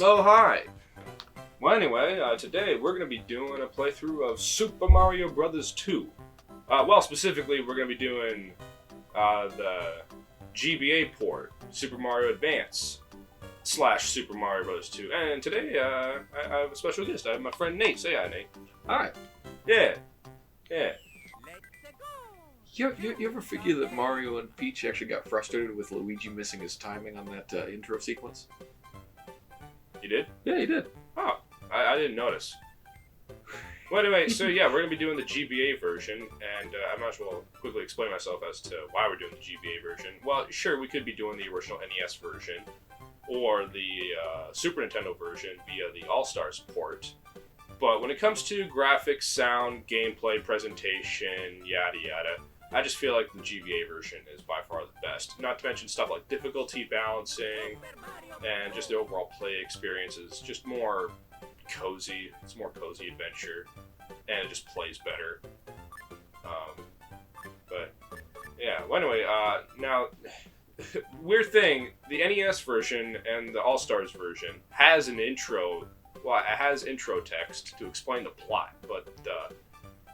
Oh, hi! Well, anyway, today we're going to be doing a playthrough of Super Mario Bros. 2. Well, specifically, we're going to be doing the GBA port, Super Mario Advance / Super Mario Bros. 2. And today, I have a special guest. I have my friend Nate. Say hi, Nate. Hi. Yeah. You ever figure that Mario and Peach actually got frustrated with Luigi missing his timing on that intro sequence? You did? Yeah, he did. Oh, I didn't notice. Well, anyway, so yeah, we're going to be doing the GBA version, and I might as well quickly explain myself as to why we're doing the GBA version. Well, sure, we could be doing the original NES version, or the Super Nintendo version via the All-Stars port. But when it comes to graphics, sound, gameplay, presentation, yada yada, I just feel like the GBA version is by far the best. Not to mention stuff like difficulty balancing, and just the overall play experience is just more cozy. It's more cozy adventure, and it just plays better. But yeah. Well, anyway, now weird thing: the NES version and the All Stars version has an intro. Well, it has intro text to explain the plot, but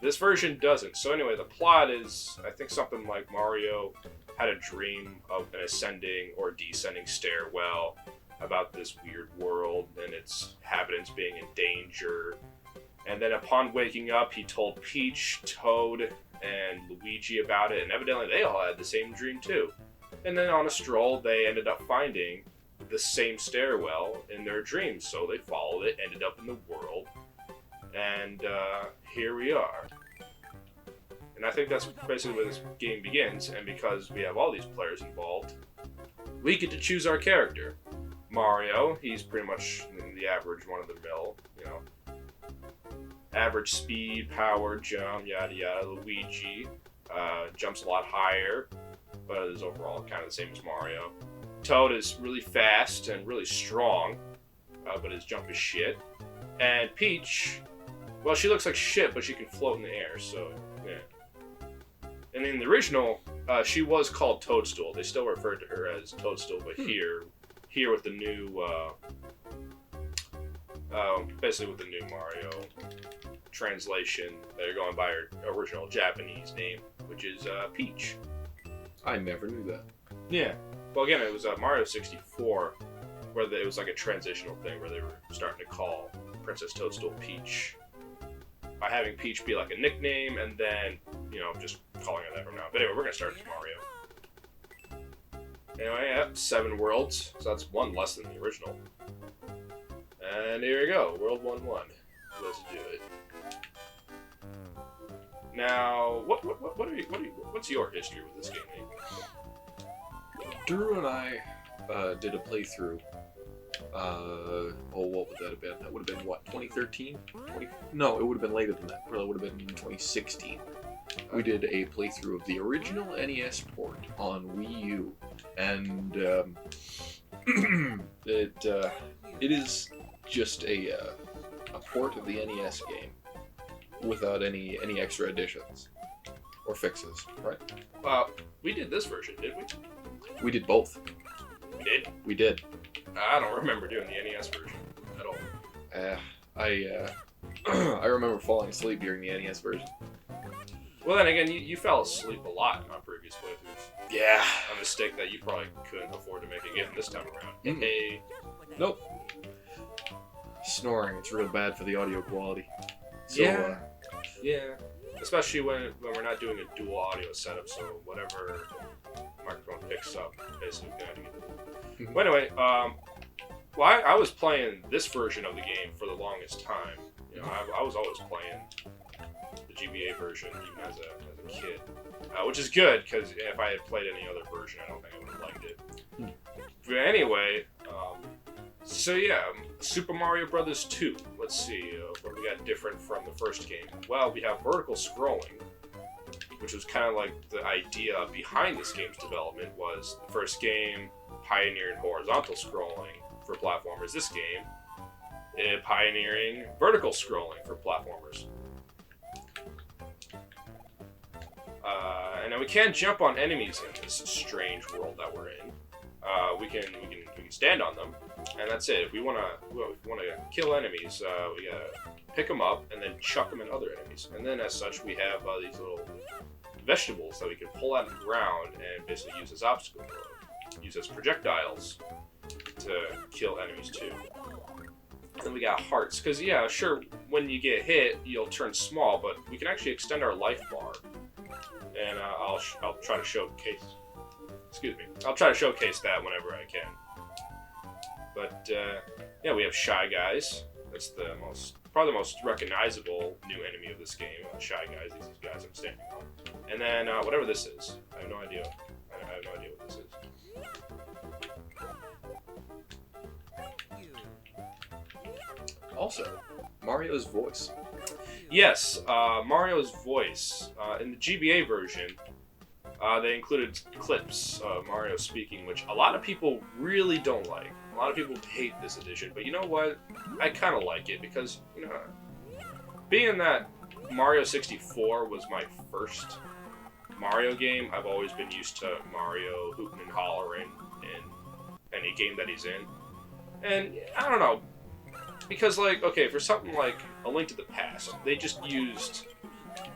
this version doesn't. So anyway, the plot is, I think, something like Mario had a dream of an ascending or descending stairwell about this weird world and its inhabitants being in danger. And then upon waking up, he told Peach, Toad, and Luigi about it, and evidently they all had the same dream too. And then on a stroll, they ended up finding the same stairwell in their dreams, so they followed it, ended up in the world, and here we are. And I think that's basically where this game begins, and because we have all these players involved, we get to choose our character. Mario, he's pretty much the average one-of-the-mill, average speed, power, jump, yada yada. Luigi jumps a lot higher, but is overall kind of the same as Mario. Toad is really fast and really strong, but his jump is shit. And Peach, well, she looks like shit, but she can float in the air, so yeah. And in the original, she was called Toadstool. They still referred to her as Toadstool, but here with the new, basically with the new Mario translation, they're going by her original Japanese name, which is Peach. I never knew that. Yeah. Well, again, it was Mario 64, where it was like a transitional thing where they were starting to call Princess Toadstool Peach, by having Peach be like a nickname, and then, just calling her that from now. But anyway, we're going to start as Mario. Anyway, yeah, 7 worlds, so that's 1 less than the original. And here we go, World 1-1. Let's do it. Now, what's your history with this game, Nate? Drew and I did a playthrough. What would that have been? That would have been, what, 2013? No, it would have been later than that. Probably would have been 2016. We did a playthrough of the original NES port on Wii U, and it is just a port of the NES game without any extra additions or fixes, right? We did this version, didn't we? We did both. We did? We did. I don't remember doing the NES version at all. I remember falling asleep during the NES version. Well, then again, you fell asleep a lot in our previous playthroughs. Yeah. A mistake that you probably couldn't afford to make again this time around. Mm-hmm. Hey. Nope. Snoring, it's real bad for the audio quality. So, yeah. Yeah. Especially when we're not doing a dual audio setup, so whatever microphone picks up, basically going to get it. But anyway, I was playing this version of the game for the longest time. I was always playing the GBA version, even as a kid, which is good because if I had played any other version, I don't think I would have liked it. But anyway, so yeah, Super Mario Bros. 2. Let's see what we got different from the first game. Well, we have vertical scrolling, which was kind of like the idea behind this game's development. Was the first game pioneered horizontal scrolling for platformers. This game pioneering vertical scrolling for platformers. Now we can't jump on enemies in this strange world that we're in. We can stand on them, and that's it. If we wanna kill enemies, we gotta pick them up and then chuck them at other enemies. And then, as such, we have these little vegetables that we can pull out of the ground and basically use as obstacles, use as projectiles to kill enemies too. Then we got hearts, because yeah, sure, when you get hit, you'll turn small, but we can actually extend our life bar. And I'll try to showcase. Excuse me. I'll try to showcase that whenever I can. But yeah, we have Shy Guys. That's probably the most recognizable new enemy of this game. Shy Guys. These guys I'm standing on. And then whatever this is, I have no idea. I have no idea what this is. Also, Mario's voice. Yes, Mario's voice. In the GBA version, they included clips of Mario speaking, which a lot of people really don't like. A lot of people hate this edition, but you know what? I kind of like it because, you know, being that Mario 64 was my first Mario game, I've always been used to Mario hooting and hollering in any game that he's in. And I don't know, because, like, okay, for something like A Link to the Past, they just used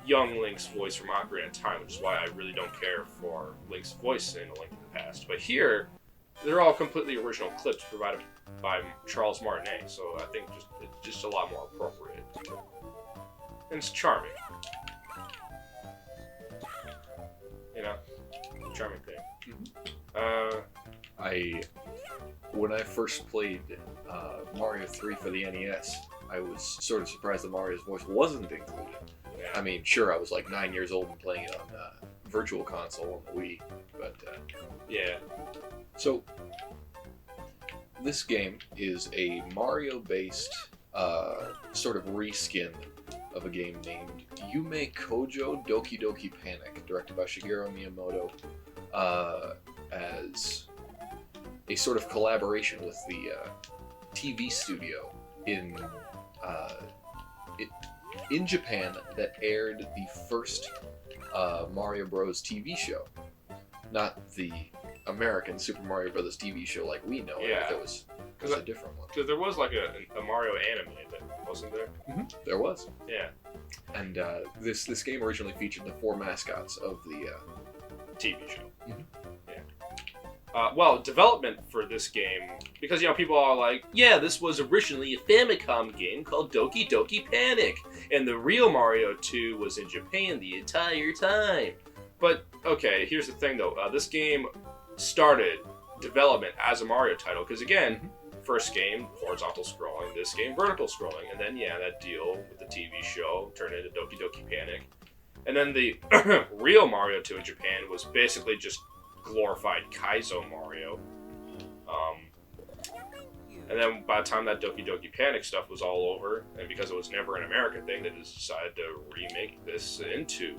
young Link's voice from Ocarina of Time, which is why I really don't care for Link's voice in A Link to the Past. But here, they're all completely original clips provided by Charles Martinet, so I think it's just a lot more appropriate. And it's charming. You know? Charming thing. Mm-hmm. When I first played Mario 3 for the NES, I was sort of surprised that Mario's voice wasn't included. Yeah. I mean, sure, I was like 9 years old and playing it on Virtual Console on the Wii, but yeah. So, this game is a Mario-based sort of reskin of a game named Yume Kojo Doki Doki Panic, directed by Shigeru Miyamoto, as a sort of collaboration with the TV studio in Japan that aired the first Mario Bros. TV show, not the American Super Mario Bros. TV show like we know it. Yeah. It was a different one. Because there was like a Mario anime, wasn't there? Mm-hmm. There was. Yeah. And this game originally featured the 4 mascots of the TV show. Mm-hmm. Yeah. Well, development for this game, because, you know, people are like, yeah, this was originally a Famicom game called Doki Doki Panic, and the real Mario 2 was in Japan the entire time. But, okay, here's the thing, though. This game started development as a Mario title, because, again, first game, horizontal scrolling, this game, vertical scrolling, and then, yeah, that deal with the TV show turned into Doki Doki Panic. And then the real Mario 2 in Japan was basically just glorified Kaizo Mario. And then by the time that Doki Doki Panic stuff was all over, and because it was never an American thing, they just decided to remake this into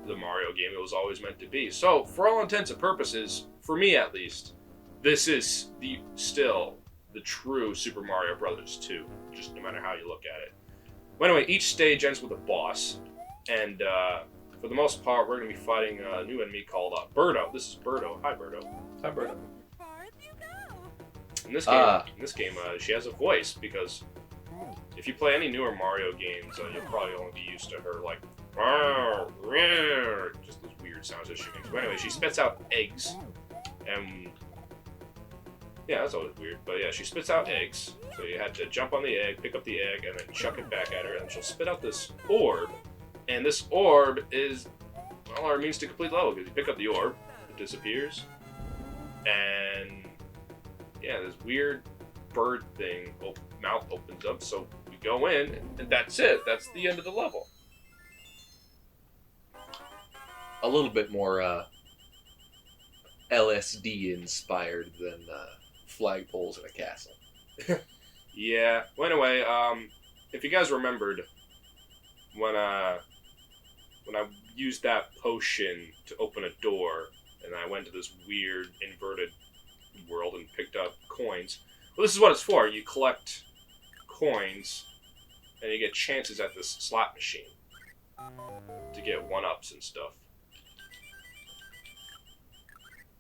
the Mario game it was always meant to be. So, for all intents and purposes, for me at least, this is still the true Super Mario Bros. 2, just no matter how you look at it. Well, anyway, each stage ends with a boss, and for the most part, we're going to be fighting a new enemy called Birdo. This is Birdo. Hi, Birdo. Hi, Birdo. In this game, she has a voice, because if you play any newer Mario games, you'll probably only be used to her, like, just those weird sounds that she makes. But anyway, she spits out eggs, and yeah, that's always weird. But yeah, she spits out eggs, so you had to jump on the egg, pick up the egg, and then chuck it back at her, and she'll spit out this orb, and this orb is, well, our means to complete level, because you pick up the orb, it disappears, and yeah, this weird bird thing, mouth opens up, so we go in, and that's it. That's the end of the level. A little bit more LSD inspired than flagpoles in a castle. Yeah. Well, anyway, if you guys remembered when I used that potion to open a door, and I went to this weird inverted world and picked up coins. Well, this is what it's for. You collect coins, and you get chances at this slot machine to get 1-ups and stuff.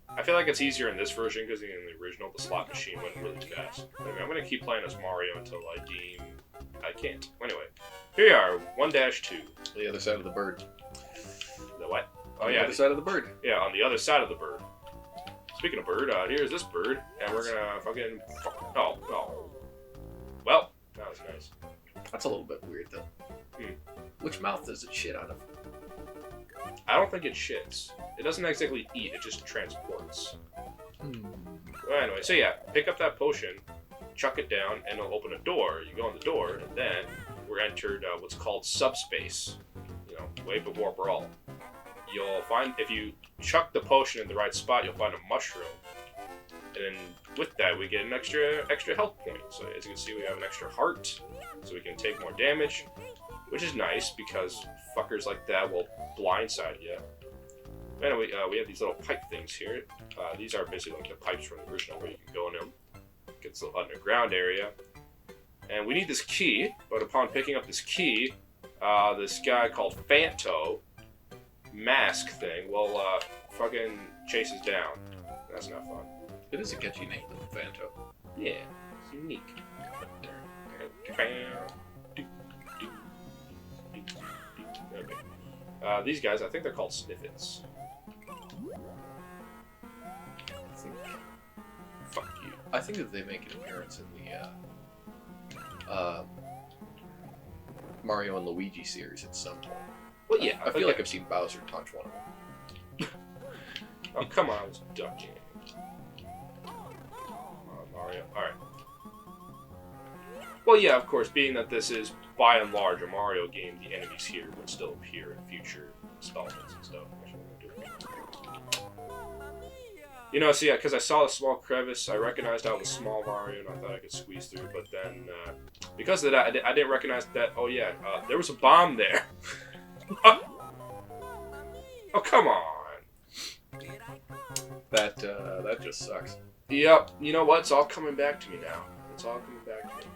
I feel like it's easier in this version because in the original, the slot machine went really fast. Anyway, I'm going to keep playing as Mario until I deem I can't. Anyway, here you are, 1-2. The other side of the bird. The what? Oh, On yeah. the other side of the bird. Yeah, on the other side of the bird. Speaking of bird, here's this bird, and we're gonna fucking... Oh, no. Well, that was nice. That's a little bit weird, though. Which mouth does it shit out of? I don't think it shits. It doesn't exactly eat, it just transports. Well, anyway, so yeah, pick up that potion, chuck it down, and it'll open a door. You go in the door, and then we're entered what's called subspace. You know, way before Brawl. You'll find, if you chuck the potion in the right spot, you'll find a mushroom. And then with that, we get an extra health point. So as you can see, we have an extra heart, so we can take more damage, which is nice because fuckers like that will blindside you. Anyway, we have these little pipe things here. These are basically like the pipes from the original where you can go in them. Gets the underground area. And we need this key, but upon picking up this key, this guy called Phanto, mask thing, will fucking chase us down. That's not fun. It is a catchy name, though, Phanto. Yeah, it's unique. Okay. These guys, I think they're called sniffets. Fuck you. I think that they make an appearance in the Mario and Luigi series at some point. Well, yeah. I feel like I've seen Bowser touch one of them. Oh, come on, I was ducking. Mario. Alright. Well, yeah, of course, being that this is, by and large, a Mario game, the enemies here would still appear in future installments and stuff. You know, so yeah, because I saw a small crevice, I recognized I was small Mario, and I thought I could squeeze through, but then, because of that, I didn't recognize that, oh yeah, there was a bomb there. Oh, come on. That just sucks. Yep, you know what? It's all coming back to me now. It's all coming back to me.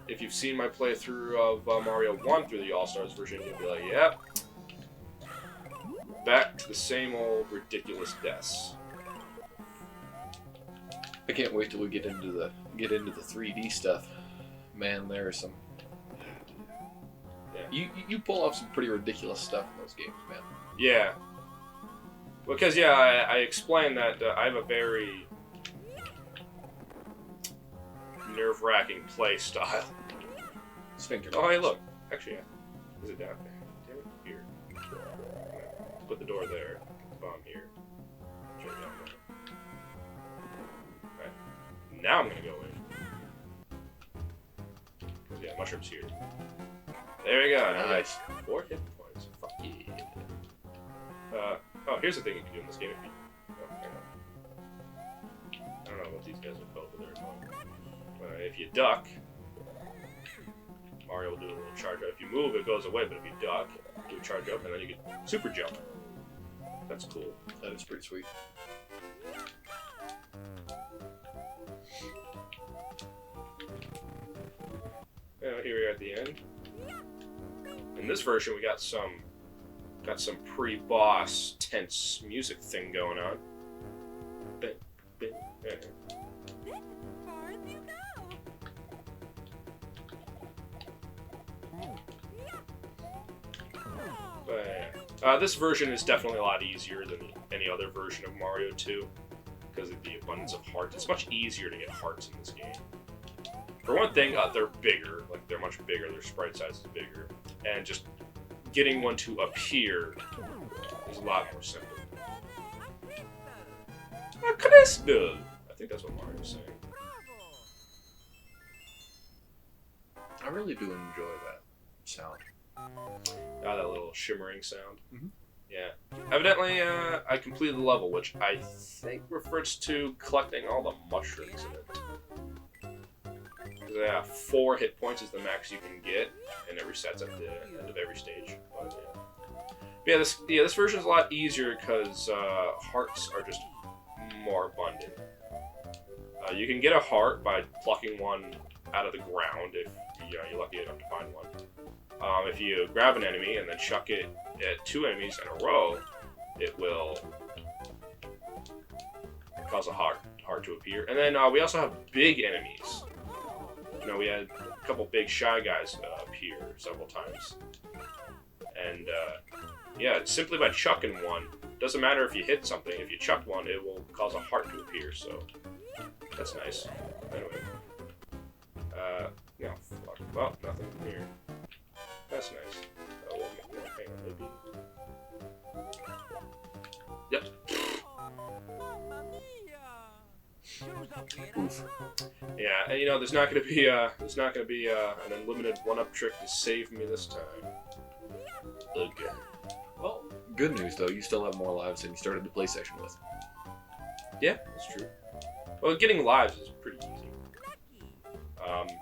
If you've seen my playthrough of Mario 1 through the All-Stars version, you'll be like, yep. Back to the same old ridiculous deaths. I can't wait till we get into the 3D stuff. Man, there's some. Yeah. You pull off some pretty ridiculous stuff in those games, man. Yeah. Because yeah, I explained that I have a very nerve-wracking play style. Sphincter. Oh, hey, look. Actually, yeah. Is it down there? Damn it. Here. Put the door there. Bomb here. Turn it down there. Alright. Now I'm gonna go in. Because, yeah, mushrooms here. There we go. Nice. 4 hit points. Fuck yeah. Oh, here's the thing you can do in this game. If you, oh, hang on. I don't know what these guys are called, but they're called. If you duck, Mario will do a little charge up. If you move, it goes away, but if you duck, do a charge up, and then you get super jump. That's cool. That is pretty sweet. Here we are at the end. In this version, we got some pre-boss tense music thing going on. But this version is definitely a lot easier than any other version of Mario 2 because of the abundance of hearts. It's much easier to get hearts in this game. For one thing, they're bigger. Like, they're much bigger. Their sprite size is bigger. And just getting one to appear is a lot more simple. Crystal! I think that's what Mario's saying. I really do enjoy that sound. That little shimmering sound. Mm-hmm. Yeah. Evidently, I completed the level, which I think refers to collecting all the mushrooms in it. Yeah, 4 hit points is the max you can get, and it resets at the end of every stage. But, yeah, this version is a lot easier because hearts are just more abundant. You can get a heart by plucking one out of the ground if you're lucky enough to find one. If you grab an enemy and then chuck it at 2 enemies in a row, it will cause a heart to appear. And then we also have big enemies. You know, we had a couple big shy guys appear several times. And yeah, simply by chucking one, doesn't matter if you hit something. If you chuck one, it will cause a heart to appear. So that's nice. Anyway, no, fuck. Well, nothing here. That's nice. Oh, we'll make more paint, maybe. Yep. Oof. Yeah, and you know, there's not gonna be an unlimited one-up trick to save me this time. Okay. Well, good news though, you still have more lives than you started the play session with. Yeah, that's true. Well, getting lives is pretty easy.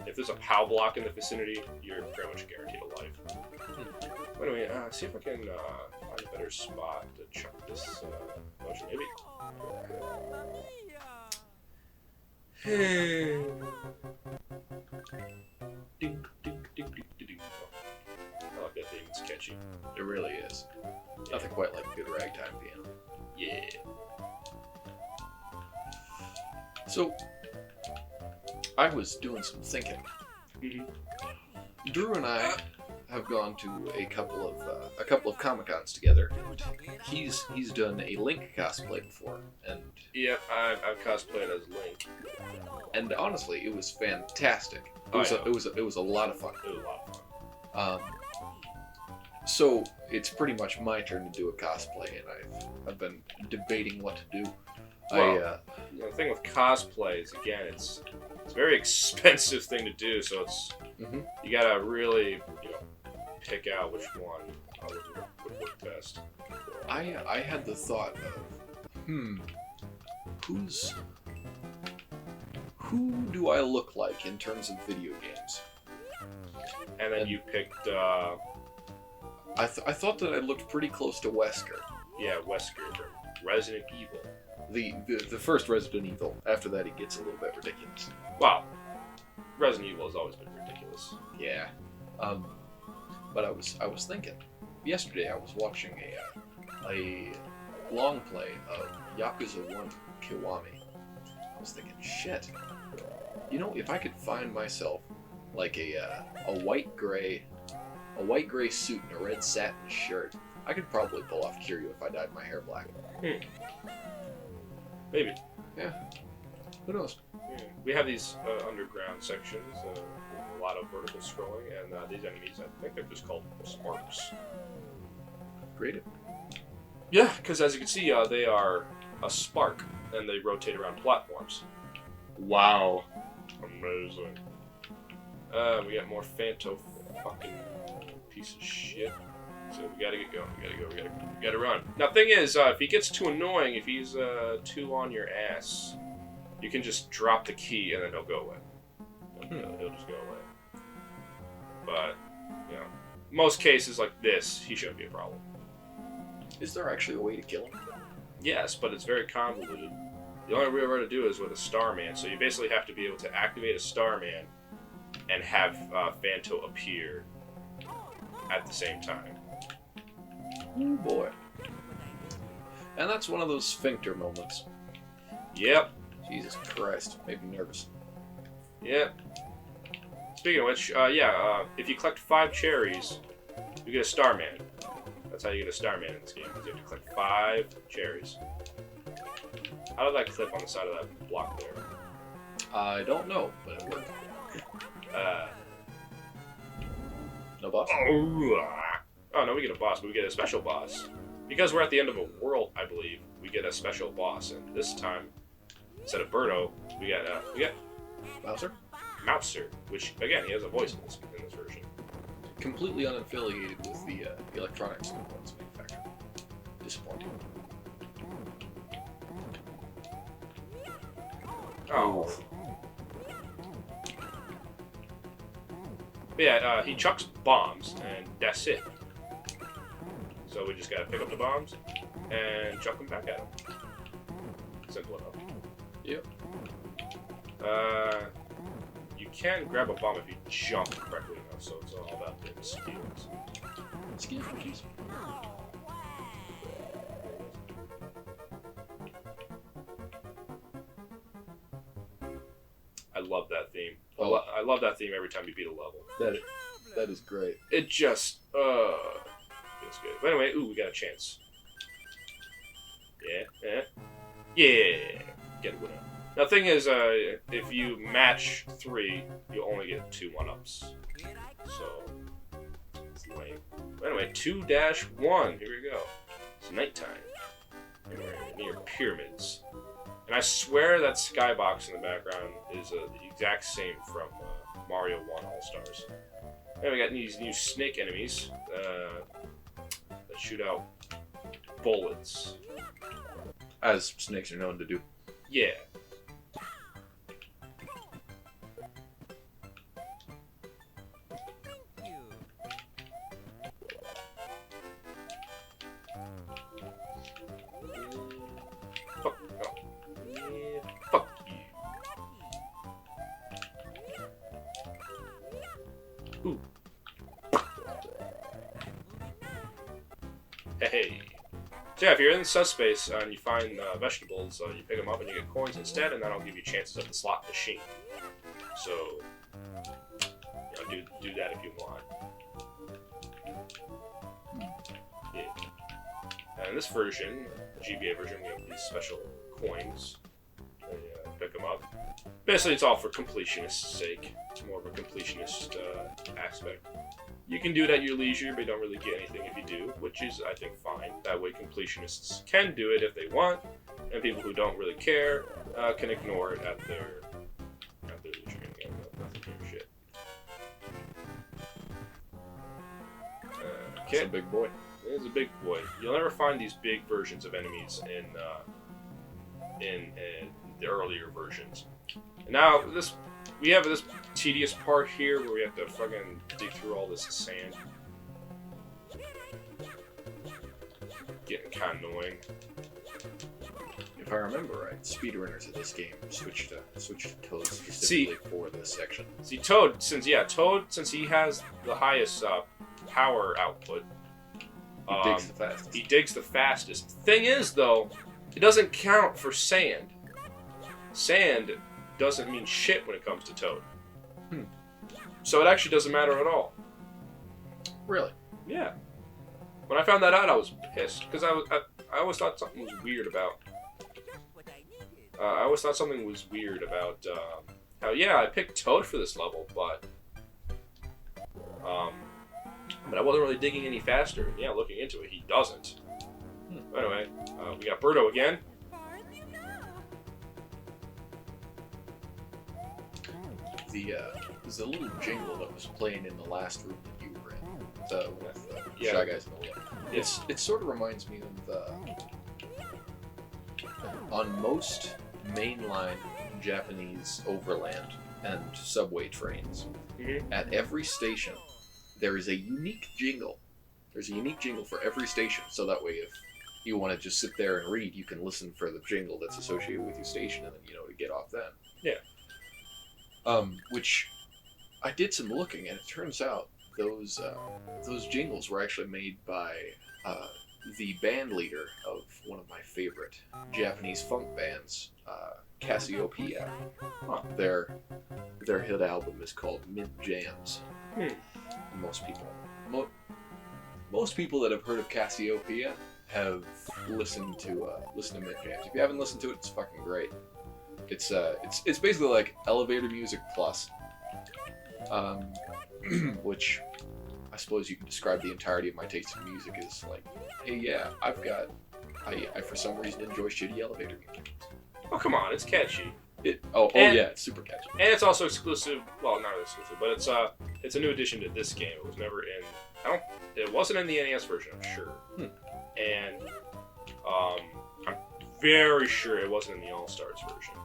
If there's a POW block in the vicinity, you're pretty much guaranteed a life. Anyway, see if I can find a better spot to chuck this motion. Maybe. Ding, ding, ding, ding, ding, ding. I like that theme. It's catchy. It really is. Nothing quite like a good ragtime piano. Yeah. So, I was doing some thinking. Drew and I have gone to a couple of Comic-Cons together. He's done a Link cosplay before, and Yep, I've cosplayed as Link. and honestly, it was fantastic. It was a lot of fun. It was a lot of fun. So it's pretty much my turn to do a cosplay, and I've been debating what to do. Well, the thing with cosplay is, again, it's a very expensive thing to do, so it's you gotta really, pick out which one would work best. I had the thought of, who do I look like in terms of video games? And then you picked, I thought that I looked pretty close to Wesker. yeah, Wesker from Resident Evil. The first Resident Evil. After that, it gets a little bit ridiculous. Wow, Resident Evil has always been ridiculous. Yeah. But I was thinking. Yesterday, I was watching a long play of Yakuza 1 Kiwami. I was thinking, shit. You know, if I could find myself like a white gray suit and a red satin shirt, I could probably pull off Kiryu if I dyed my hair black. Maybe. Yeah. Who knows? Yeah. We have these underground sections, a lot of vertical scrolling, and these enemies, I think they're just called sparks. Great. Yeah, because as you can see, they are a spark, and they rotate around platforms. Wow. Amazing. We got more Phanto fucking piece of shit. So we gotta get going. We gotta run. Now, thing is, if he gets too annoying, if he's too on your ass, you can just drop the key and then he'll go away. He'll just go away. But, most cases like this, he shouldn't be a problem. Is there actually a way to kill him? Yes, but it's very convoluted. The only real way to do it is with a Starman. So you basically have to be able to activate a Starman and have Phanto appear at the same time. Oh boy. And that's one of those sphincter moments. Yep. Jesus Christ, made me nervous. Yep. Speaking of which, if you collect 5 cherries, you get a Starman. That's how you get a Starman in this game, because you have to collect 5 cherries. How did that clip on the side of that block there? I don't know, but it worked. No boss? Oh, no, we get a boss, but we get a special boss. Because we're at the end of a world, I believe, we get a special boss, and this time, instead of Birdo, we get Mouser? Mouser, which, again, he has a voice in this version. Completely unaffiliated with the electronics components manufacturer. Disappointing. Oh. But yeah, he chucks bombs, and that's it. So we just gotta pick up the bombs and chuck them back at him. Simple enough. Yep. You can grab a bomb if you jump correctly enough, so it's all about the skills. Skills. love that theme. Oh. I love that theme every time you beat a level. That is great. It just feels good. But anyway, ooh, we got a chance. Yeah. Get a winner. Now, the thing is, if you match 3, you only get 2 1-ups. So, it's lame. But anyway, 2-1. Here we go. It's nighttime. And we're near pyramids. And I swear that skybox in the background is the exact same from Mario 1 All-Stars. And we got these new snake enemies that shoot out bullets. As snakes are known to do. Yeah. Fuck. Oh. Yeah. Fuck you. Ooh. Hey. So yeah, if you're in the subspace and you find vegetables, you pick them up and you get coins instead, and that'll give you chances at the slot machine. So, do that if you want. Yeah. And in this version, the GBA version, we have these special coins. Pick them up. Basically, it's all for completionist's sake. It's more of a completionist aspect. You can do it at your leisure, but you don't really get anything if you do, which is, I think, fine. That way, completionists can do it if they want, and people who don't really care can ignore it at their leisure. Nothing here, shit. It's a big boy. It's a big boy. You'll never find these big versions of enemies in the earlier versions. And now we have this tedious part here where we have to fucking dig through all this sand. Getting kind of annoying. If I remember right, speedrunners of this game switched to Toad specifically for this section. See, Toad, since he has the highest power output, he digs the fastest. He digs the fastest. Thing is, though, it doesn't count for sand. Sand doesn't mean shit when it comes to Toad. So it actually doesn't matter at all. Really? Yeah. When I found that out, I was pissed because I always thought something was weird about. How I picked Toad for this level, but I wasn't really digging any faster. And yeah, looking into it, he doesn't. Anyway, we got Birdo again. There's a little jingle that was playing in the last room that you were in, with Shy Guys in the Lake. It sort of reminds me of on most mainline Japanese overland and subway trains. At every station, there is a unique jingle. There's a unique jingle for every station, so that way if you want to just sit there and read, you can listen for the jingle that's associated with your station, and then to get off then. Yeah. Which I did some looking, and it turns out those jingles were actually made by the band leader of one of my favorite Japanese funk bands, Cassiopeia. Their hit album is called Mint Jams. Most people that have heard of Cassiopeia have listened to Mint Jams. If you haven't listened to it, it's fucking great. It's basically like elevator music plus, which I suppose you could describe the entirety of my taste in music as like, hey, yeah, I for some reason enjoy shitty elevator music. Oh, come on, it's catchy. Yeah, it's super catchy. And it's also exclusive. Well, not exclusive, but it's a new addition to this game. It was never in. It wasn't in the NES version, I'm sure. And I'm very sure it wasn't in the All-Stars version.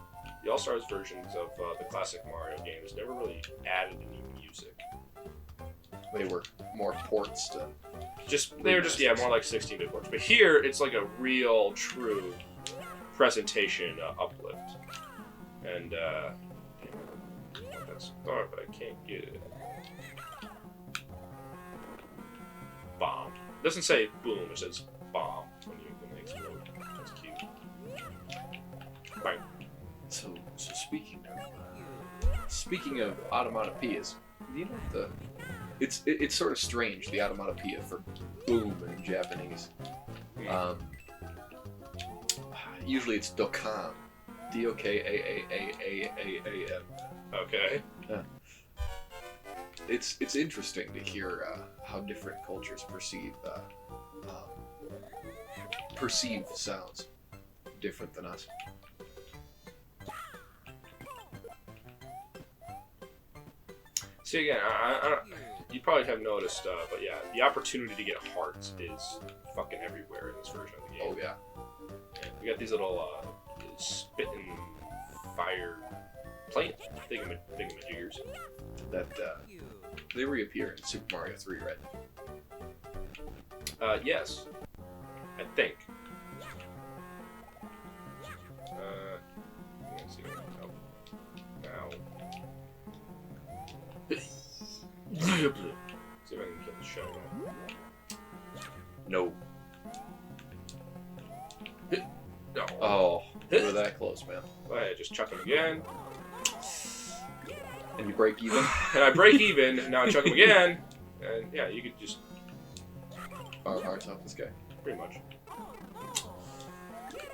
The All-Stars versions of the classic Mario games never really added any music. They were more ports to. They were just more like 16-bit ports. But here, it's like a real, true presentation uplift. And I want that star, but I can't get it. Bomb. It doesn't say boom, it says bomb when they explode. That's cute. Bang. So speaking of Speaking of onomatopoeias, do you know the? It's sort of strange, the onomatopoeia for boom in Japanese. Usually it's dokan, D-O-K-A-A-A-A-A-A-M. Okay. It's interesting to hear how different cultures perceive sounds different than us. See, again, I you probably have noticed, but yeah, the opportunity to get hearts is fucking everywhere in this version of the game. Oh yeah. And we got these little spitting fire plate thingamajiggers. That they reappear in Super Mario 3, right? Yes, I think. Let's see. Now. See if I can kill the show guy. No. No. Oh, we were that close, man. Go ahead, just chuck him again. And you break even? And I break even, and now I chuck him again. And yeah, you could just... Fire hearts off this guy. Pretty much.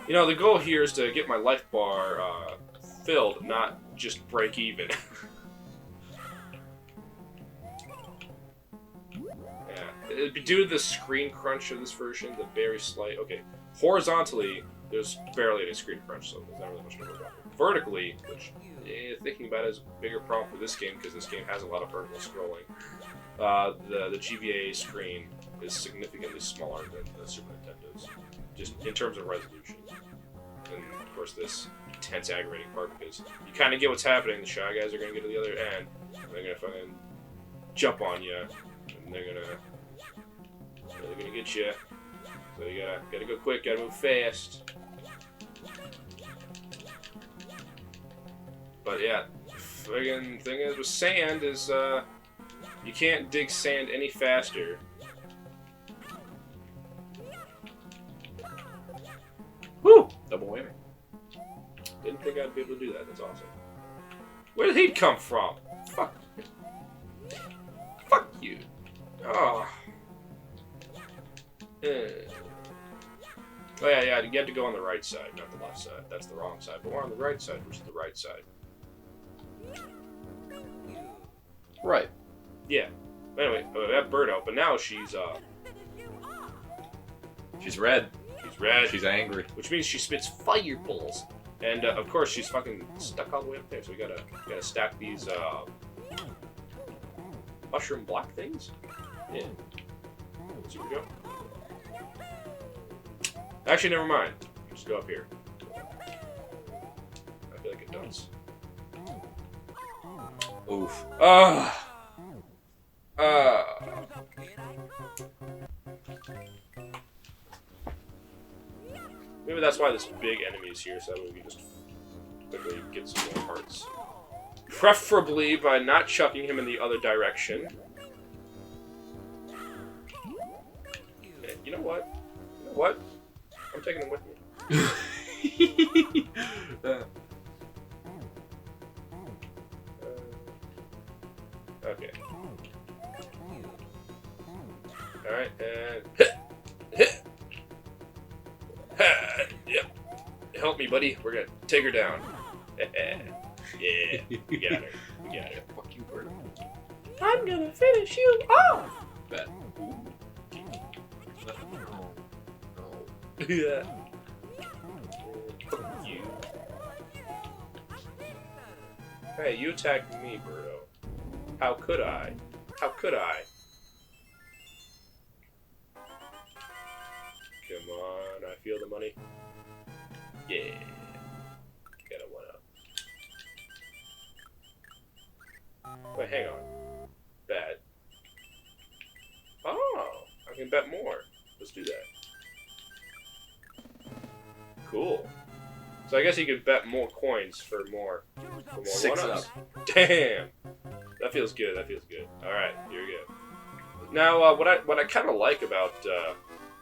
You know, the goal here is to get my life bar filled, not just break even. Yeah. Due to the screen crunch of this version, the very slight... Okay, horizontally, there's barely any screen crunch, so there's not really much to worry about. Vertically, which, thinking about it, is a bigger problem for this game, because this game has a lot of vertical scrolling. The GBA screen is significantly smaller than the Super Nintendo's, just in terms of resolution. And, of course, this intense, aggravating part, because you kind of get what's happening. The Shy Guys are going to get to the other end, and they're going to fucking jump on you, and they're going to get you. So you gotta go quick, gotta move fast. But yeah, friggin' thing is with sand is you can't dig sand any faster. Woo! Double whammy. Didn't think I'd be able to do that. That's awesome. Where did he come from? Fuck. Fuck you. Oh. Oh yeah, you have to go on the right side, not the left side. That's the wrong side. But we're on the right side, which is the right side. Right. Yeah. Anyway, we have Birdo, but now she's She's red. She's red. She's angry. Which means she spits fireballs. And of course she's fucking stuck all the way up there, so we gotta stack these mushroom block things. Yeah. So here we go. Actually, never mind. Just go up here. I feel like it does. Oof. Maybe that's why this big enemy is here, so that way we can just quickly get some more hearts. Preferably by not chucking him in the other direction. And you know what? You know what? I'm taking him with me. Okay. Alright, and... Yep. Help me, buddy. We're gonna take her down. Yeah, we got her. We got her. Fuck you, bird. I'm gonna finish you off! Bet. Yeah. Fuck you. Hey, you attacked me, Birdo. How could I? How could I? Come on, I feel the money. Yeah. Got a 1-up. Wait, hang on. Bad. Oh, I can bet more. Let's do that. Cool. So I guess you could bet more coins for more 6 1-ups. up. Damn. That feels good. That feels good. All right, here we go. Now, what I kind of like about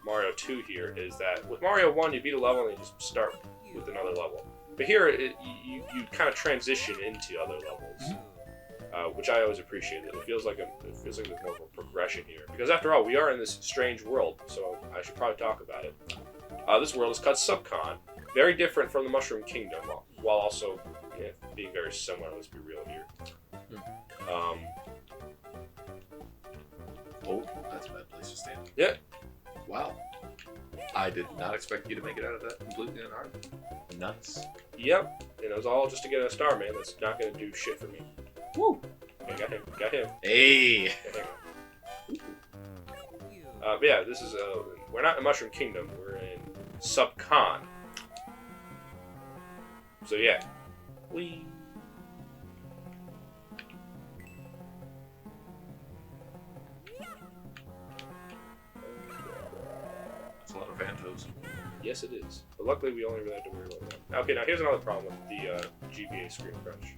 Mario 2 here is that with Mario 1, you beat a level and you just start with another level. But here, you kind of transition into other levels. which I always appreciate. It feels like there's more of a progression here, because after all, we are in this strange world, so I should probably talk about it. This world is called Subcon, very different from the Mushroom Kingdom, while also being very similar. Let's be real here. Oh, that's a bad place to stand. Yeah. Wow. I did not expect you to make it out of that completely unharmed. Nuts. Yep. And it was all just to get a star, man. That's not gonna do shit for me. Woo! Okay, got him. Got him. Hey! Got him. But yeah, this is we're not in Mushroom Kingdom. We're in Subcon. So yeah. Whee! That's a lot of Vantos. Yes, it is. But luckily, we only really have to worry about that. Okay, now here's another problem with the GBA screen crunch.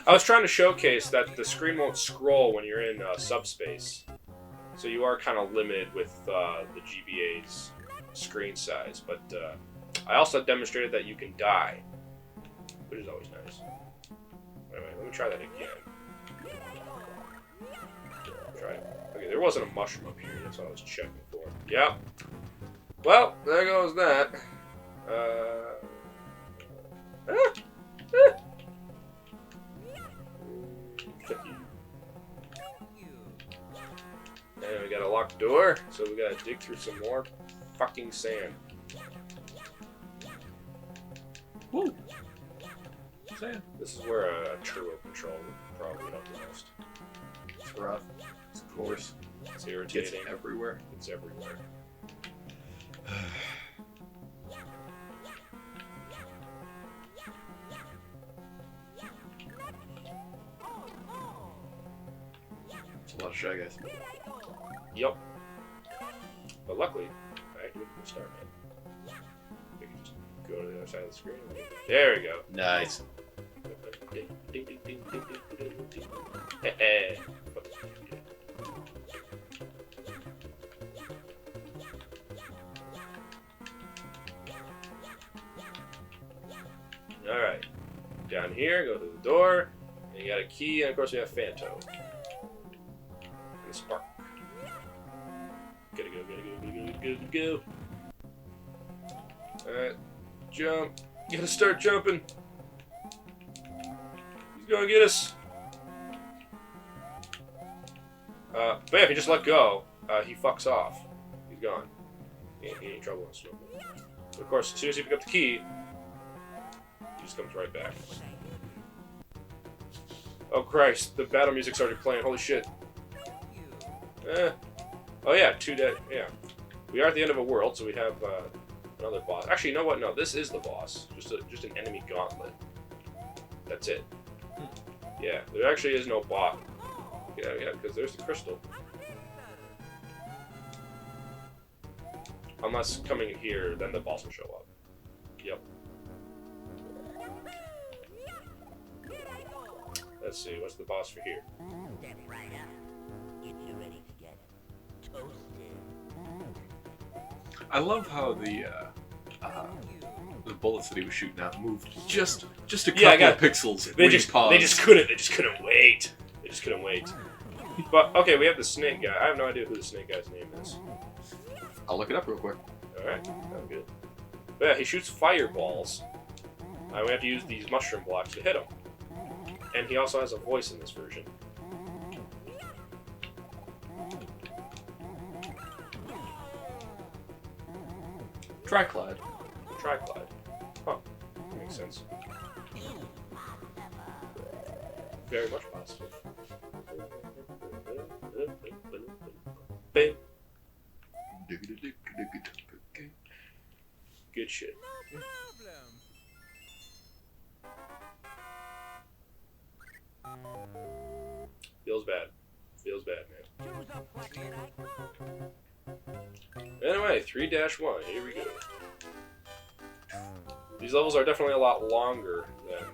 I was trying to showcase that the screen won't scroll when you're in subspace. So you are kind of limited with the GBA's screen size. But I also demonstrated that you can die, which is always nice. Anyway, let me try that again. Try it. Okay, there wasn't a mushroom up here. That's what I was checking for. Yep. Well, there goes that. And we got a locked door, so we gotta dig through some more fucking sand. Woo! Sand. This is where a turbo control would probably help the most. It's rough. Of course. It's It's irritating. everywhere. It's everywhere. It's a lot of Shy Guys. Yep. But luckily, I activated the star man. We can just go to the other side of the screen. There we go. Nice. Alright. Down here, go to the door. And you got a key, and of course we have Phanto. And a spark. Gotta go. Alright. Jump. You gotta start jumping. He's gonna get us. But yeah, if you just let go, he fucks off. He's gone. He ain't in trouble in snow. But of course, as soon as you pick up the key, he just comes right back. Oh Christ, the battle music started playing. Holy shit. Oh yeah, 2 dead. Yeah. We are at the end of a world, so we have another boss. Actually, you know what? No, this is the boss. Just an enemy gauntlet. That's it. Yeah, there actually is no boss. Yeah, because there's the crystal. Unless coming here, then the boss will show up. Yep. Let's see, what's the boss for here? Step right up. Get you ready to get toasted. I love how the bullets that he was shooting out moved just a couple of pixels. They just couldn't wait. They just couldn't wait. But okay, we have the snake guy. I have no idea who the snake guy's name is. I'll look it up real quick. Alright, sounds good. But yeah, he shoots fireballs. And we have to use these mushroom blocks to hit him. And he also has a voice in this version. Triclad. Triclad. Huh. Makes sense. Very much possible. Good shit. Feels bad. Feels bad, man. Anyway, 3-1. Here we go. These levels are definitely a lot longer than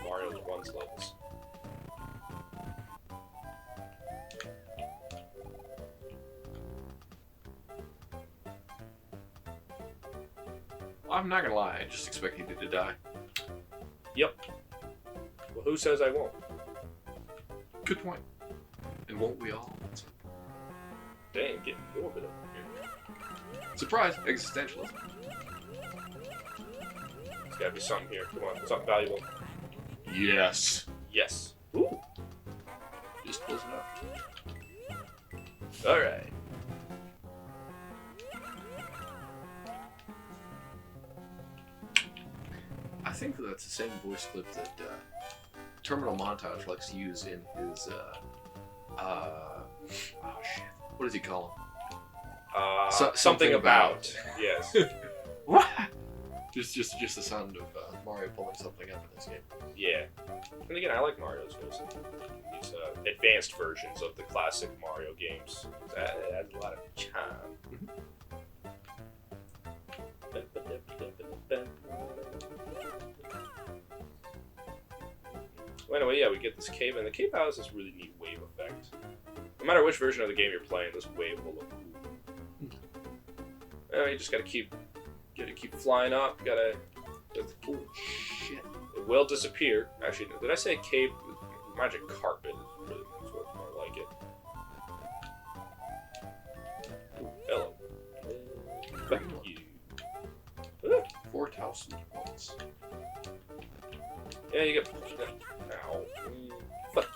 Mario's 1's levels. I'm not gonna lie, I just expected it to die. Yep. Well, who says I won't? Good point. And won't we all? Dang, getting morbid over here. Surprise! Existentialism. There's gotta be something here. Come on, something valuable. Yes. Yes. Ooh. Just close enough. Alright. I think that's the same voice clip that Terminal Montage likes to use in his, oh shit. What does he call him? Something about. Yes. What? Just the sound of Mario pulling something up in this game. Yeah. And again, I like Mario's voice. These advanced versions of the classic Mario games. That adds a lot of charm. Well, anyway, yeah, we get this cave, and the cave has this really neat wave effect. No matter which version of the game you're playing, this wave will look cool. You just gotta keep flying up. Oh shit! It will disappear. Actually, did I say cave? Magic carpet is really more like it. Ooh, hello. Fuck you. 4,000 points. Yeah, you get. Ow. Fuck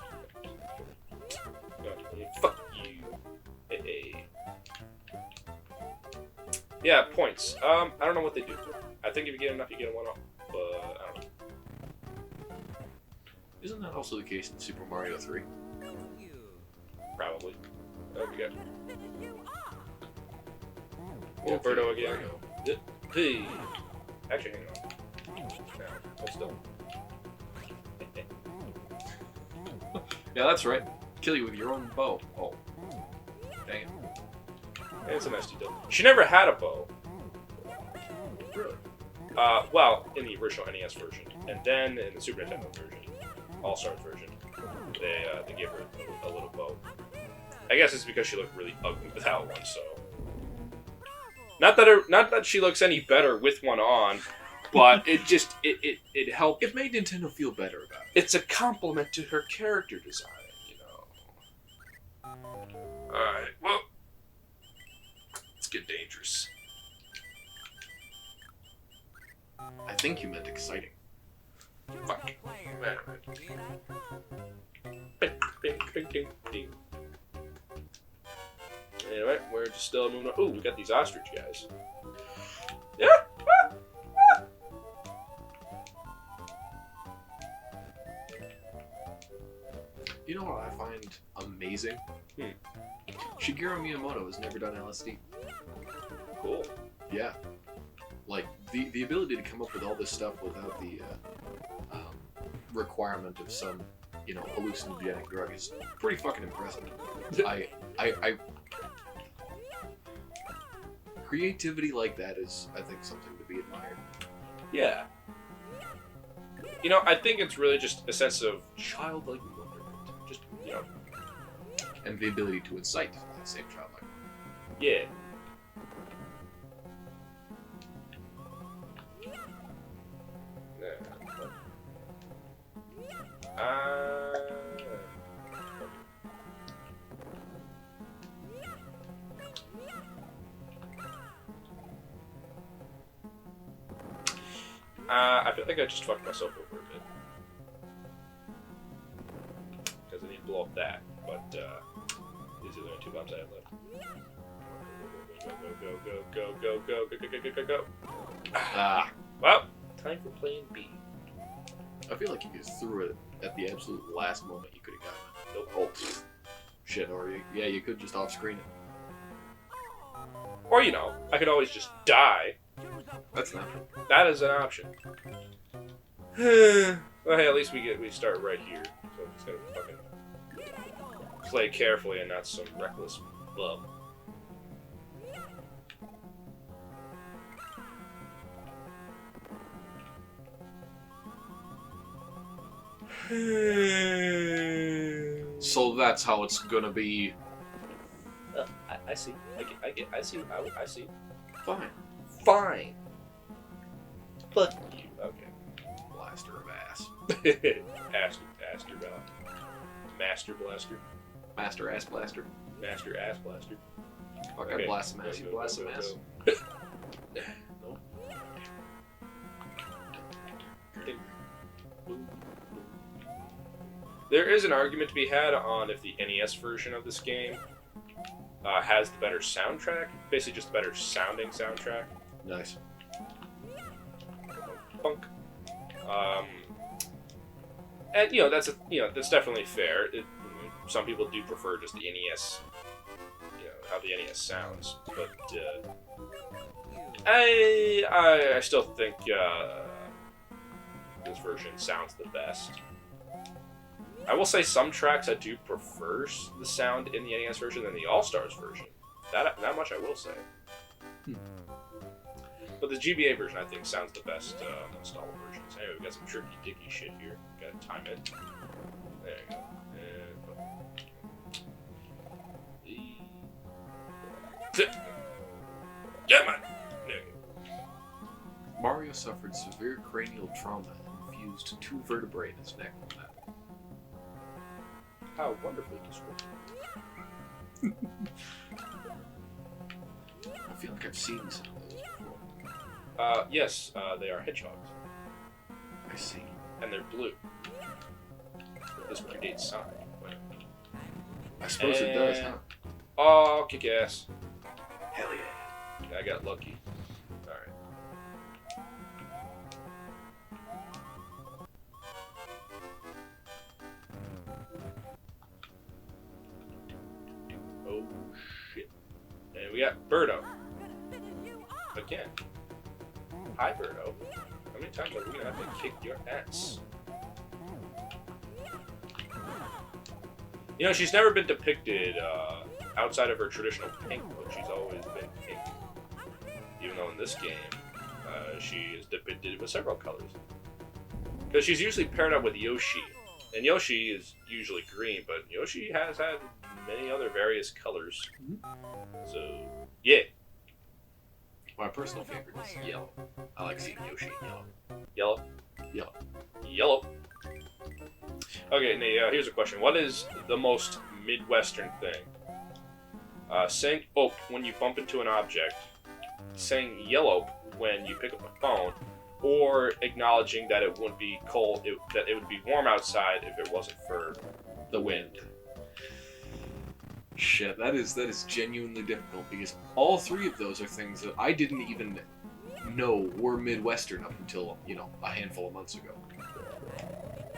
you. Fuck you. Hey. Yeah, points. I don't know what they do. I think if you get enough, you get one off. But I don't know. Isn't that also the case in Super Mario 3? Probably. We got Birdo again. Hey. Actually, hang on. No, hold still. Yeah, that's right. Kill you with your own bow. Oh. Dang it. It's a nasty deal. She never had a bow. Really? Well, in the original NES version, and then in the Super Nintendo version, All-Stars version, they gave her a little bow. I guess it's because she looked really ugly without one. So, not that she looks any better with one on, but it helped. It made Nintendo feel better about it. It's a compliment to her character design, you know. All right, well, let's get dangerous. I think you meant exciting. Fuck. Man. Bing, bing, bing, bing, bing. Anyway, we're just still moving on. Ooh, we got these ostrich guys. Yeah. You know what I find amazing? Shigeru Miyamoto has never done LSD. Cool. Yeah. Like, the ability to come up with all this stuff without the requirement of some, hallucinogenic drug is pretty fucking impressive. Creativity like that is, I think, something to be admired. Yeah. I think it's really just a sense of childlike wonderment. Just, And the ability to incite that same childlike. Yeah. I feel like I just fucked myself over a bit. Because I need to blow up that, but these are the only two bombs I have left. Go. Ah. Well, time for plan B. I feel like you just threw it at the absolute last moment you could have gotten it. Nope. Oh, shit, or you could just off-screen it. Or, I could always just die. That's an option. That is an option. Well, hey, at least we start right here. So I'm just gonna fucking play carefully and not some reckless bum. So that's how it's gonna be. I see. I see. I see. Fine. Fine. Fuck you. Okay. blaster of ass. Aster Master Blaster. Master ass blaster. Master Ass Blaster. Fuck, Okay. I blast some ass, you blast some ass. No. There is an argument to be had on if the NES version of this game has the better soundtrack, basically just a better sounding soundtrack. Nice. Funk. And that's definitely fair. Some people do prefer just the NES, how the NES sounds, but I still think this version sounds the best. I will say some tracks I do prefer the sound in the NES version than the All-Stars version. That much I will say. But the GBA version I think sounds the best amongst all versions. Anyway, we got some tricky dicky shit here. Gotta time it. There you go. Come on! There you go. Mario suffered severe cranial trauma and fused 2 vertebrae in his neck from that. How wonderfully described. I feel like I've seen some of those before. Yes, they are hedgehogs. I see. And they're blue. This predates Sonic. I suppose it does, huh? Oh, kick ass. Hell yeah. I got lucky. Alright. Oh, shit. And we got Birdo. Again. Hi, Birdo. How many times are we gonna have to kick your ass? She's never been depicted outside of her traditional pink, but she's always been pink. Even though in this game, she is depicted with several colors. Because she's usually paired up with Yoshi. And Yoshi is usually green, but Yoshi has had many other various colors. So, yeah. My personal favorite is yellow. I like seeing Yoshi in yellow. Yellow? Yellow. Yellow. Okay, now here's a question. What is the most Midwestern thing? Saying "ope" when you bump into an object, saying "yellow" when you pick up a phone, or acknowledging that it wouldn't be cold, that it would be warm outside if it wasn't for the wind. Shit, that is genuinely difficult because all 3 of those are things that I didn't even know were Midwestern up until, a handful of months ago.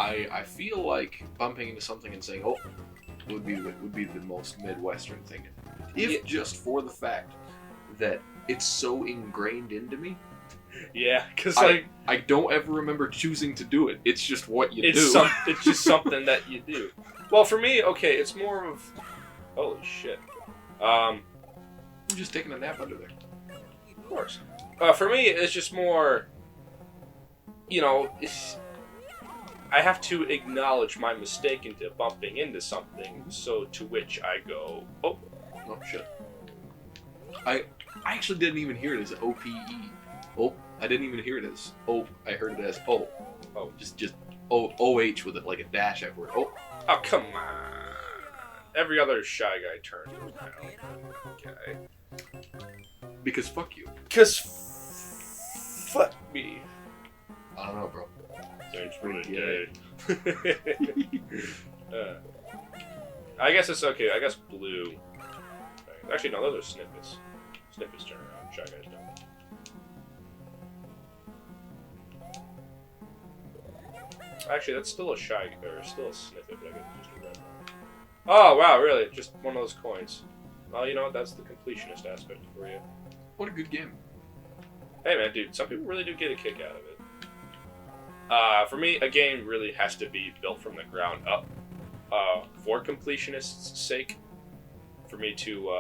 I feel like bumping into something and saying, "oh," would be the most Midwestern thing. If just for the fact that it's so ingrained into me. Yeah, because I don't ever remember choosing to do it. It's just what you do. It's just something that you do. Well, for me, okay, it's more of holy shit. I'm just taking a nap under there. Of course. For me, it's just more. I have to acknowledge my mistake into bumping into something, so to which I go, "oh shit." I actually didn't even hear it as OPE. Oh, I didn't even hear it as oh. I heard it as oh. Oh, just OH with it like a dash after it. Oh. Oh, come on. Every other Shy Guy turns around. Okay. Because fuck you. Because fuck me. I don't know, bro. Thanks for the day. I guess it's okay. I guess blue. Actually, no, those are snippets. Snippets turn around. Shy Guys don't. Actually, that's still a still a snippet, but I guess it's just a red one. Oh, wow, really? Just one of those coins. Well, you know what? That's the completionist aspect for you. What a good game. Hey, man, dude, some people really do get a kick out of it. For me, a game really has to be built from the ground up for completionists' sake. For me to,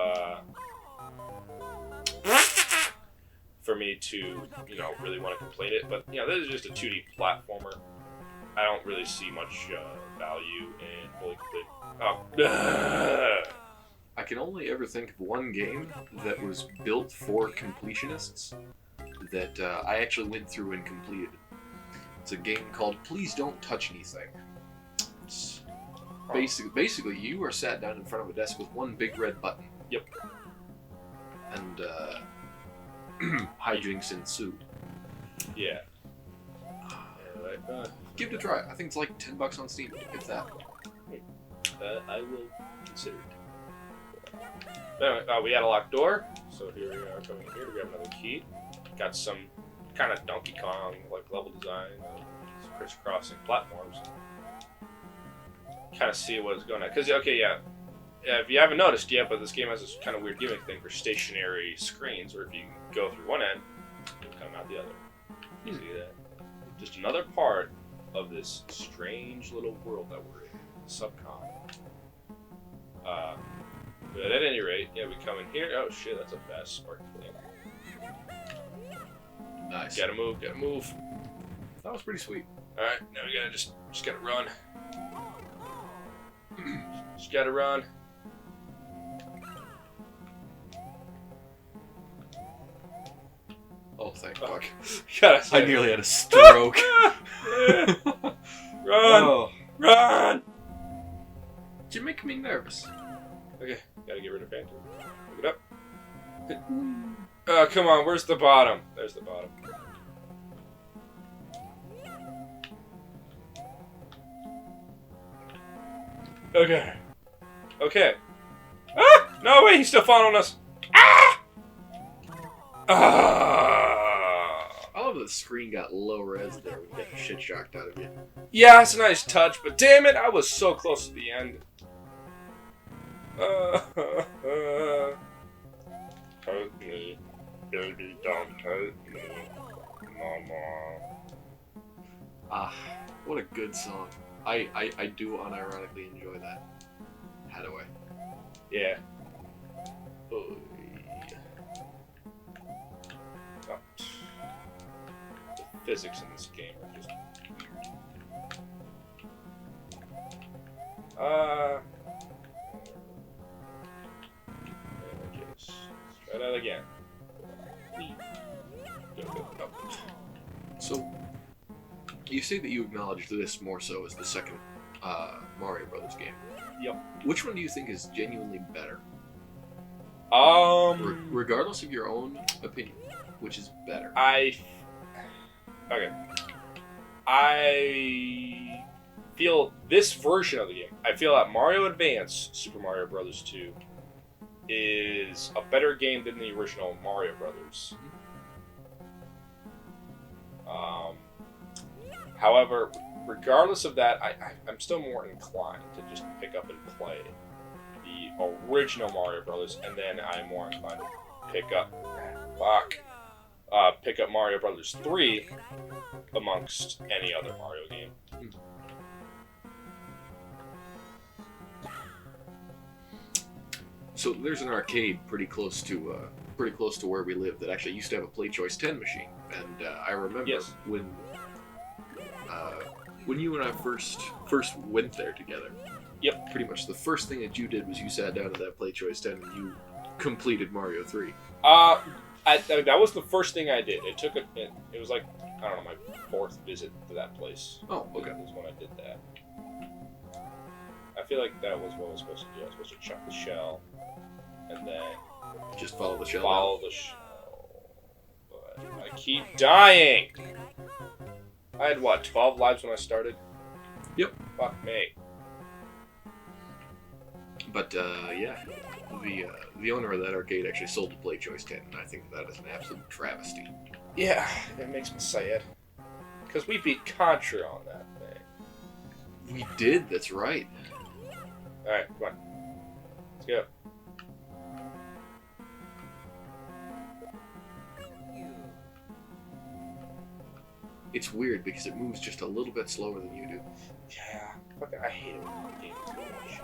really want to complete it. But, this is just a 2D platformer. I don't really see much value in fully complete. Oh. I can only ever think of one game that was built for completionists that I actually went through and completed. It's a game called Please Don't Touch Anything. It's basically you are sat down in front of a desk with one big red button. Yep. And hijinks ensue. Yeah. Give it a try. I think it's like $10 on Steam, if that. I will consider it. Anyway, we had a locked door, so here we are coming here to grab another key. Got some kind of Donkey Kong like level design, crisscrossing platforms. Kind of see what is going on. Because okay, yeah, if you haven't noticed yet, but this game has this kind of weird gimmick thing for stationary screens, where if you go through one end, it'll come out the other. You see that? Just another part of this strange little world that we're in, subcon. But at any rate, yeah, we come in here. Oh shit, that's a fast spark thing. Nice. Gotta move, gotta move. That was pretty sweet. Alright, now we gotta just gotta run. Just gotta run. Oh, thank fuck. Gotta I nearly had a stroke. Run! Oh. Run! You're making me nervous. Okay, gotta get rid of Phantom. Pick it up. Oh, come on, where's the bottom? There's the bottom. Okay. Okay. Ah! No, wait, he's still following us. Ah! Ah! I love that the screen got low res there when you get the shit shocked out of you. Yeah, it's a nice touch, but damn it, I was so close to the end. Hurt me. Baby, don't hurt me. Mama. Ah, what a good song. I do unironically enjoy that. How do I? Yeah. Oh. The physics in this game are just weird. Okay, let's try that again. Go. So, you say that you acknowledge this more so as the second Mario Brothers game. Yep. Which one do you think is genuinely better? Regardless of your own opinion, which is better? I feel this version of the game. I feel that Mario Advance, Super Mario Brothers 2, is a better game than the original Mario Brothers. However, regardless of that, I'm still more inclined to just pick up and play the original Mario Brothers, and then I'm more inclined to pick up Mario Brothers 3 amongst any other Mario game. So there's an arcade pretty close to where we live that actually used to have a Play Choice 10 machine, and I remember when you and I first went there together. Yep. Pretty much the first thing that you did was you sat down at that Play Choice 10 and you completed Mario 3. That was the first thing I did. It was like, I don't know, my fourth visit to that place. Oh, okay. That was when I did that. I feel like that was what I was supposed to do. I was supposed to chuck the shell, and then just follow the shell. But I keep dying. I had 12 lives when I started? Yep. Fuck me. But yeah, the owner of that arcade actually sold the Play Choice 10, and I think that is an absolute travesty. Yeah, it makes me sad. Because we beat Contra on that thing. We did, that's right. Alright, come on. Let's go. It's weird because it moves just a little bit slower than you do. Yeah, fucking, I hate it when the games do that shit.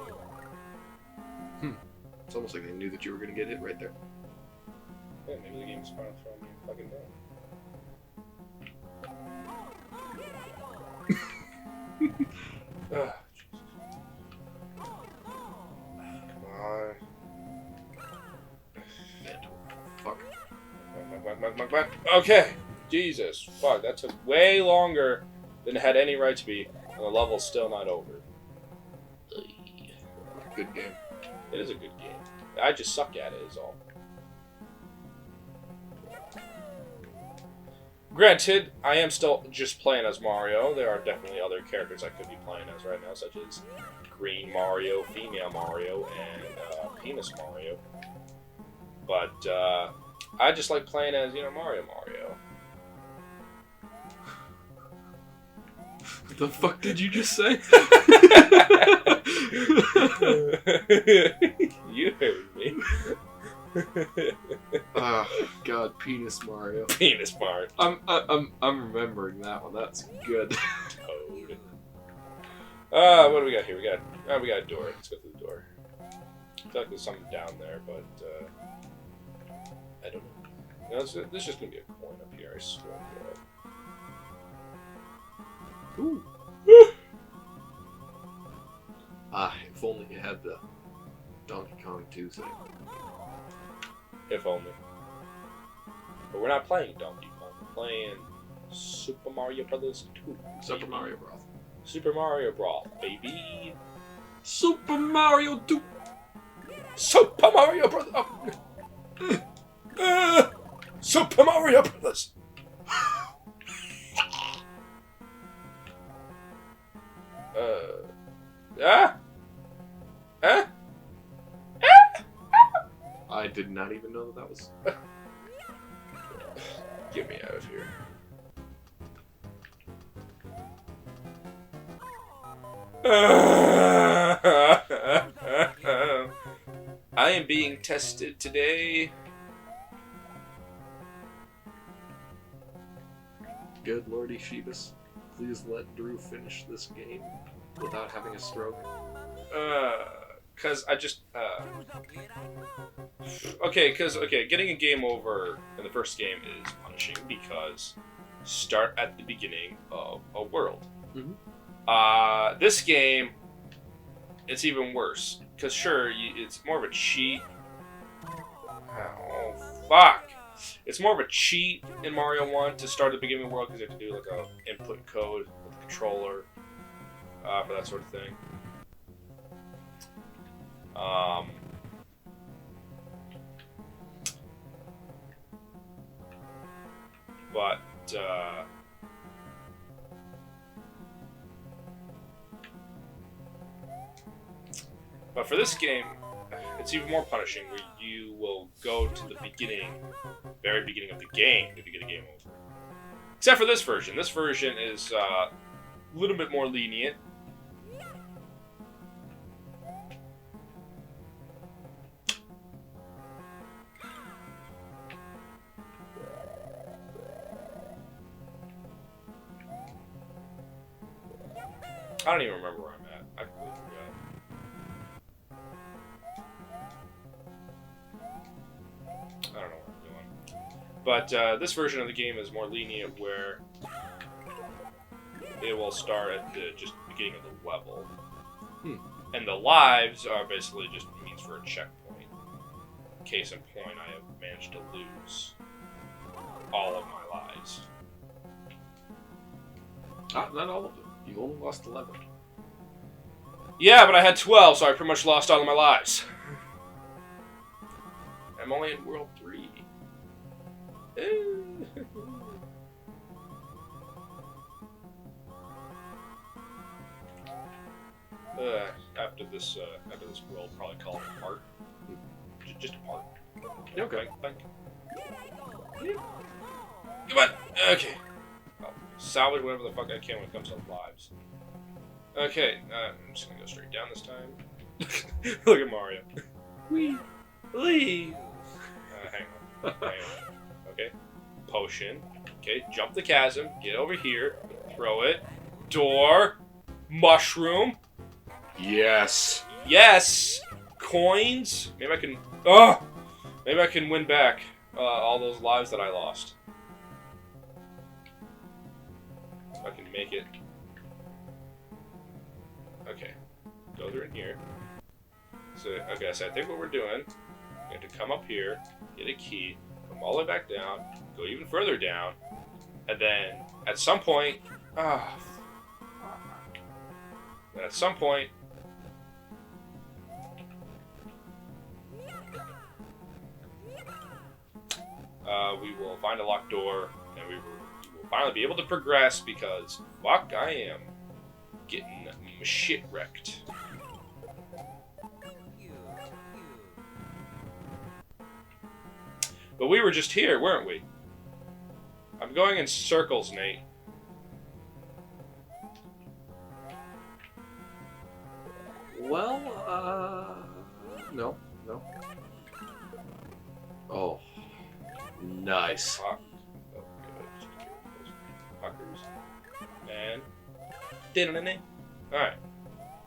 It's almost like they knew that you were going to get hit right there. Yeah, maybe the game's trying to throw me fucking down. Jesus. Come on. Fuck. Okay. Jesus. Fuck, that took way longer than it had any right to be, and the level's still not over. Good game. It is a good game. I just suck at it, is all. Granted, I am still just playing as Mario. There are definitely other characters I could be playing as right now, such as Green Mario, Female Mario, and Penis Mario. But I just like playing as, Mario. What the fuck did you just say? You heard me. God, Penis Mario. Penis Mario. I'm remembering that one. That's good. Toad. What do we got here? We got a door. Let's go through the door. I feel like there's something down there, but I don't know. There's just gonna be a coin up here. I swear to God. Ooh. If only you had the Donkey Kong 2 thing. If only. But we're not playing Donkey Kong. We're playing Super Mario Brothers 2. Super Mario Bros. Super Mario Bros. Baby. Super Mario 2. Super Mario Brothers. Super Mario Brothers. I did not even know that was. Get me out of here. I am being tested today. Good Lordy Sheebus, please let Drew finish this game without having a stroke. Cause I just, getting a game over in the first game is punishing because start at the beginning of a world. Mm-hmm. This game, it's even worse. Cause sure, it's more of a cheat. Oh, fuck! It's more of a cheat in Mario 1 to start at the beginning of the world because you have to do like a input code with the controller for that sort of thing. But for this game, it's even more punishing where you will go to the very beginning of the game if you get a game over. Except for this version. This version is a little bit more lenient. I don't even remember where I'm at. I completely forgot. I don't know what I'm doing. But this version of the game is more lenient where it will start at the beginning of the level. And the lives are basically just means for a checkpoint. Case in point, I have managed to lose all of my lives. Not all of them. You only lost 11. Yeah, but I had 12, so I pretty much lost all of my lives. I'm only in World 3. After this world, probably call it a part. Just a part. Okay. Thank you. Come on. Okay. I'll salvage whatever the fuck I can when it comes to lives. Okay, I'm just gonna go straight down this time. Look at Mario. Wee. Hang on. Okay. Potion. Okay, jump the chasm. Get over here. Throw it. Door. Mushroom. Yes. Yes! Coins. Maybe I can... Maybe I can win back all those lives that I lost. If I can make it. Okay. Those are in here. So, okay, so I think what we're doing, we have to come up here, get a key, come all the way back down, go even further down, and then, at some point, Ah. And at some point, we will find a locked door, and we will finally be able to progress because, fuck, I am getting shit wrecked. But we were just here, weren't we? I'm going in circles, Nate. Well, no. Oh, nice. Fuck. Oh, good. Fuckers. And... Alright.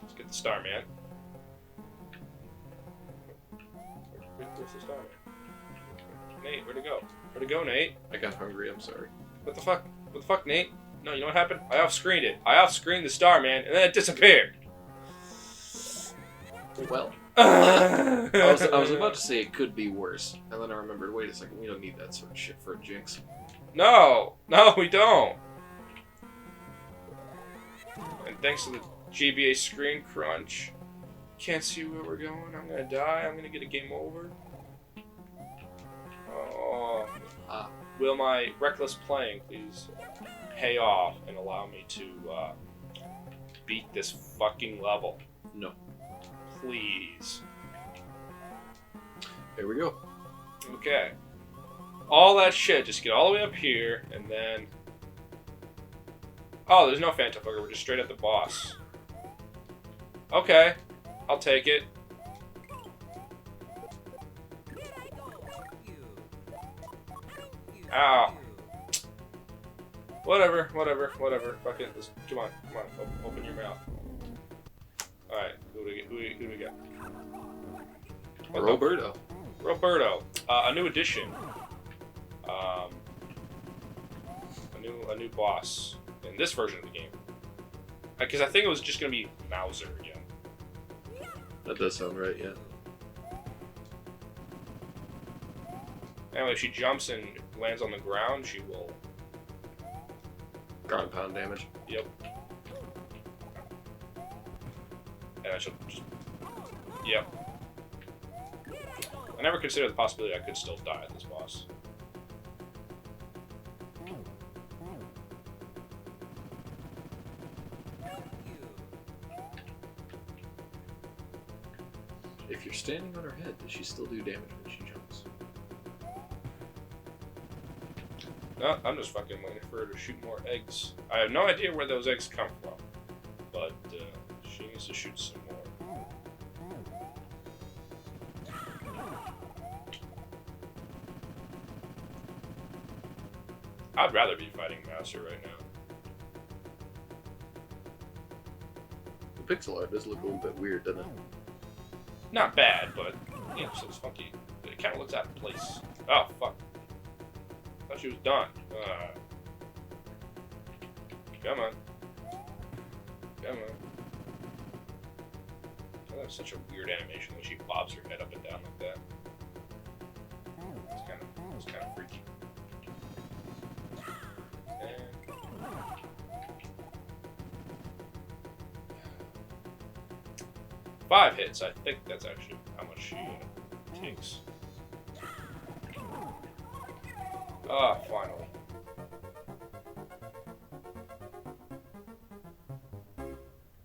Let's get the star, man. Where's the star, man? Nate, where'd it go? Where'd it go, Nate? I got hungry, I'm sorry. What the fuck? What the fuck, Nate? No, you know what happened? I off-screened it. I off-screened the star, man, and then it disappeared. Well, I was about to say it could be worse, and then I remembered, wait a second, we don't need that sort of shit for a jinx. No, we don't. And thanks to the GBA screen crunch, can't see where we're going. I'm gonna die. I'm gonna get a game over. Oh, will my reckless playing please pay off and allow me to beat this fucking level? No. Please. There we go. Okay. All that shit, just get all the way up here, and then... Oh, there's no Phantom Fucker, we're just straight at the boss. Okay. I'll take it. Ow. Whatever. Fuck it. Come on. Open your mouth. Alright, who do we get? Roberto. A new addition. A new boss in this version of the game. Because I think it was just gonna be Mauser again. That does sound right, yeah. Anyway, if she jumps and lands on the ground, she will... Ground pound damage. Yep. And I shall just... Yep. I never considered the possibility I could still die at this boss. If you're standing on her head, does she still do damage when she jumps? No, I'm just fucking waiting for her to shoot more eggs. I have no idea where those eggs come from, but she needs to shoot some more. I'd rather be fighting Master right now. The pixel art does look a little bit weird, doesn't it? Not bad, but you know, so it's funky. It kind of looks out of place. Oh fuck! I thought she was done. Come on. Oh, that's such a weird animation when she bobs her head up and down like that. It's kind of freaky. And... 5 hits. I think that's actually how much she takes. Ah, finally.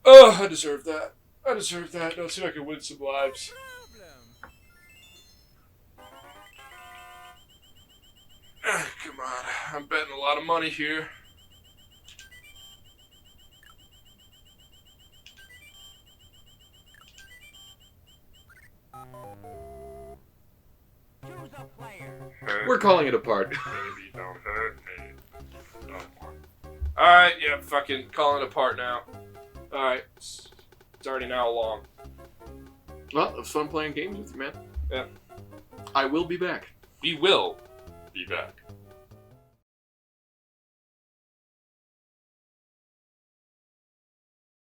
Oh, I deserve that. Now let's see if I can win some lives. Come on. I'm betting a lot of money here. We're calling it a part. Baby, don't hurt me. Alright, yeah, fucking calling it apart now. Alright, it's already now long. Well, it was fun playing games with you, man. Yeah. I will be back. We will be back.